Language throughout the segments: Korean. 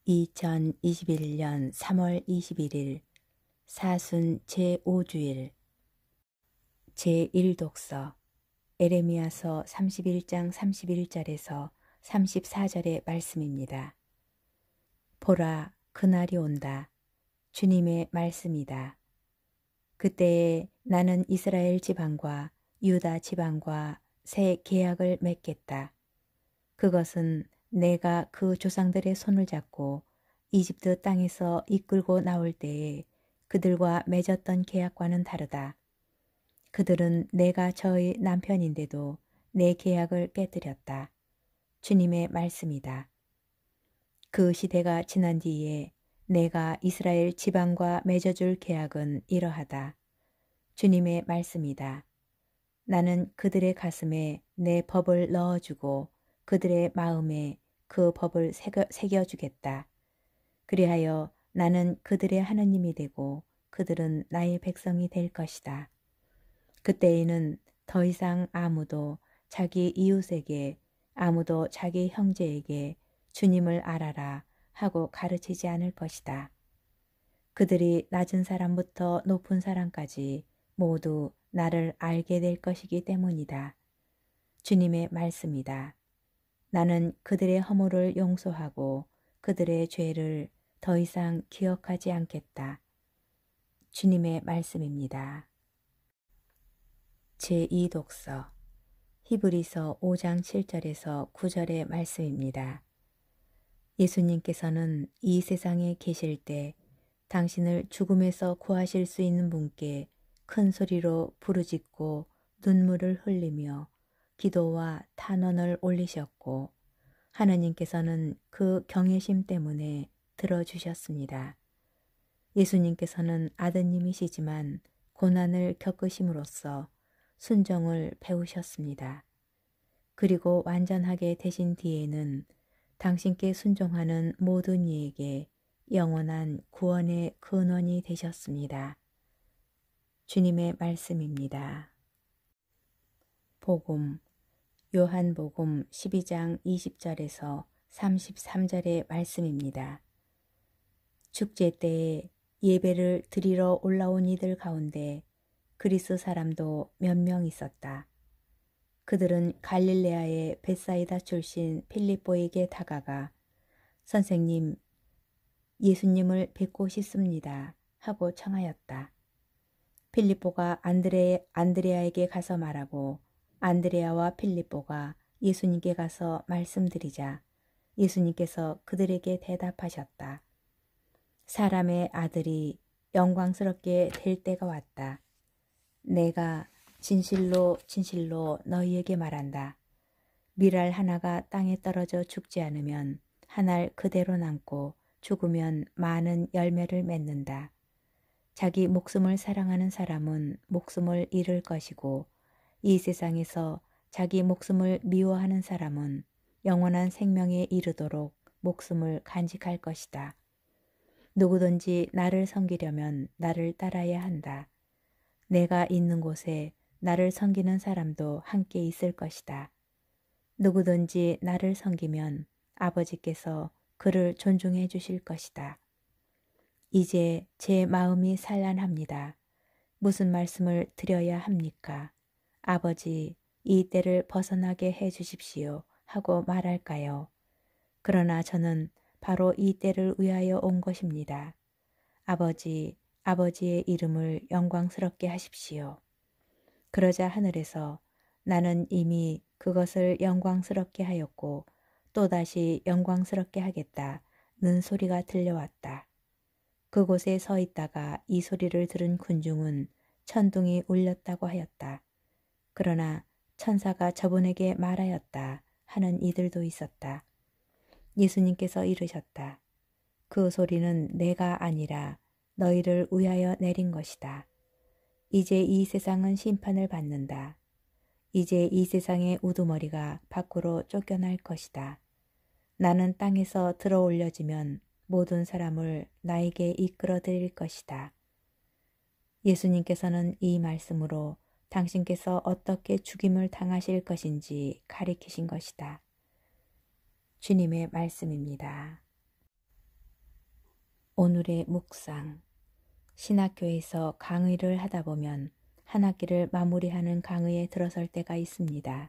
2021년 3월 21일 사순 제5주일 제1독서 에레미야서 31장 31절에서 34절의 말씀입니다. 보라, 그날이 온다. 주님의 말씀이다. 그때에 나는 이스라엘 지방과 유다 지방과 새 계약을 맺겠다. 그것은 내가 그 조상들의 손을 잡고 이집트 땅에서 이끌고 나올 때에 그들과 맺었던 계약과는 다르다. 그들은 내가 저의 남편인데도 내 계약을 깨뜨렸다. 주님의 말씀이다. 그 시대가 지난 뒤에 내가 이스라엘 지방과 맺어줄 계약은 이러하다. 주님의 말씀이다. 나는 그들의 가슴에 내 법을 넣어주고 그들의 마음에 그 법을 새겨주겠다. 그리하여 나는 그들의 하나님이 되고 그들은 나의 백성이 될 것이다. 그때에는 더 이상 아무도 자기 이웃에게 아무도 자기 형제에게 주님을 알아라 하고 가르치지 않을 것이다. 그들이 낮은 사람부터 높은 사람까지 모두 나를 알게 될 것이기 때문이다. 주님의 말씀이다. 나는 그들의 허물을 용서하고 그들의 죄를 더 이상 기억하지 않겠다. 주님의 말씀입니다. 제2독서 히브리서 5장 7절에서 9절의 말씀입니다. 예수님께서는 이 세상에 계실 때 당신을 죽음에서 구하실 수 있는 분께 큰 소리로 부르짖고 눈물을 흘리며 기도와 탄원을 올리셨고 하느님께서는 그 경외심 때문에 들어주셨습니다. 예수님께서는 아드님이시지만 고난을 겪으심으로써 순종을 배우셨습니다. 그리고 완전하게 되신 뒤에는 당신께 순종하는 모든 이에게 영원한 구원의 근원이 되셨습니다. 주님의 말씀입니다. 복음 요한복음 12장 20절에서 33절의 말씀입니다. 축제 때에 예배를 드리러 올라온 이들 가운데 그리스 사람도 몇 명 있었다. 그들은 갈릴레아의 벳사이다 출신 필립보에게 다가가 선생님, 예수님을 뵙고 싶습니다 하고 청하였다. 필립보가 안드레아에게 가서 말하고 안드레아와 필립보가 예수님께 가서 말씀드리자 예수님께서 그들에게 대답하셨다. 사람의 아들이 영광스럽게 될 때가 왔다. 내가 진실로 진실로 너희에게 말한다. 밀알 하나가 땅에 떨어져 죽지 않으면 한 알 그대로 남고 죽으면 많은 열매를 맺는다. 자기 목숨을 사랑하는 사람은 목숨을 잃을 것이고 이 세상에서 자기 목숨을 미워하는 사람은 영원한 생명에 이르도록 목숨을 간직할 것이다. 누구든지 나를 섬기려면 나를 따라야 한다. 내가 있는 곳에 나를 섬기는 사람도 함께 있을 것이다. 누구든지 나를 섬기면 아버지께서 그를 존중해 주실 것이다. 이제 제 마음이 산란합니다. 무슨 말씀을 드려야 합니까? 아버지, 이 때를 벗어나게 해 주십시오 하고 말할까요? 그러나 저는 바로 이 때를 위하여 온 것입니다. 아버지, 아버지의 이름을 영광스럽게 하십시오. 그러자 하늘에서 나는 이미 그것을 영광스럽게 하였고 또다시 영광스럽게 하겠다는 소리가 들려왔다. 그곳에 서 있다가 이 소리를 들은 군중은 천둥이 울렸다고 하였다. 그러나 천사가 저분에게 말하였다 하는 이들도 있었다. 예수님께서 이르셨다. 그 소리는 내가 아니라 너희를 위하여 내린 것이다. 이제 이 세상은 심판을 받는다. 이제 이 세상의 우두머리가 밖으로 쫓겨날 것이다. 나는 땅에서 들어 올려지면 모든 사람을 나에게 이끌어 드릴 것이다. 예수님께서는 이 말씀으로 당신께서 어떻게 죽임을 당하실 것인지 가리키신 것이다. 주님의 말씀입니다. 오늘의 묵상. 신학교에서 강의를 하다 보면 한 학기를 마무리하는 강의에 들어설 때가 있습니다.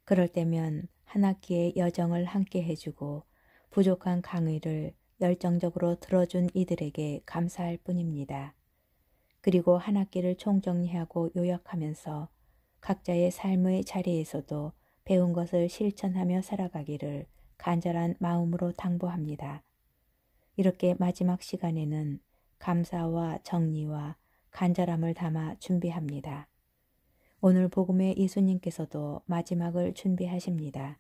그럴 때면 한 학기의 여정을 함께 해주고 부족한 강의를 열정적으로 들어준 이들에게 감사할 뿐입니다. 그리고 한 학기를 총정리하고 요약하면서 각자의 삶의 자리에서도 배운 것을 실천하며 살아가기를 간절한 마음으로 당부합니다. 이렇게 마지막 시간에는 감사와 정리와 간절함을 담아 준비합니다. 오늘 복음의 예수님께서도 마지막을 준비하십니다.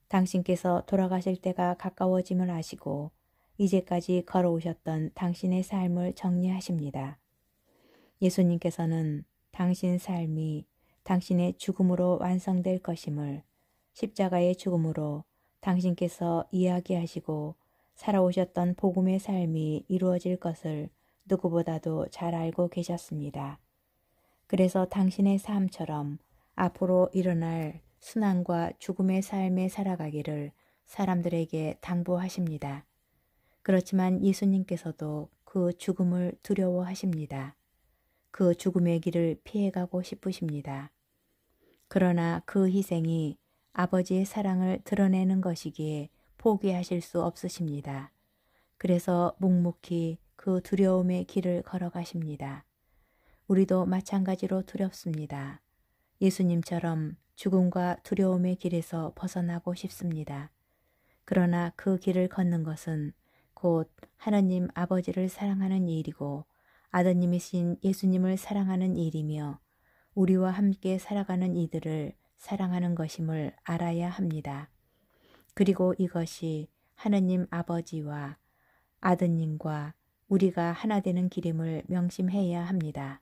당신께서 돌아가실 때가 가까워짐을 아시고 이제까지 걸어오셨던 당신의 삶을 정리하십니다. 예수님께서는 당신 삶이 당신의 죽음으로 완성될 것임을 십자가의 죽음으로 당신께서 이야기하시고 살아오셨던 복음의 삶이 이루어질 것을 누구보다도 잘 알고 계셨습니다. 그래서 당신의 삶처럼 앞으로 일어날 순환과 죽음의 삶에 살아가기를 사람들에게 당부하십니다. 그렇지만 예수님께서도 그 죽음을 두려워하십니다. 그 죽음의 길을 피해가고 싶으십니다. 그러나 그 희생이 아버지의 사랑을 드러내는 것이기에 포기하실 수 없으십니다. 그래서 묵묵히 그 두려움의 길을 걸어가십니다. 우리도 마찬가지로 두렵습니다. 예수님처럼 죽음과 두려움의 길에서 벗어나고 싶습니다. 그러나 그 길을 걷는 것은 곧 하나님 아버지를 사랑하는 일이고 아드님이신 예수님을 사랑하는 일이며 우리와 함께 살아가는 이들을 사랑하는 것임을 알아야 합니다. 그리고 이것이 하나님 아버지와 아드님과 우리가 하나 되는 길임을 명심해야 합니다.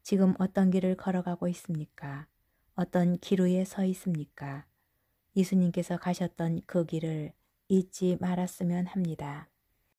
지금 어떤 길을 걸어가고 있습니까? 어떤 길 위에 서 있습니까? 예수님께서 가셨던 그 길을 잊지 말았으면 합니다.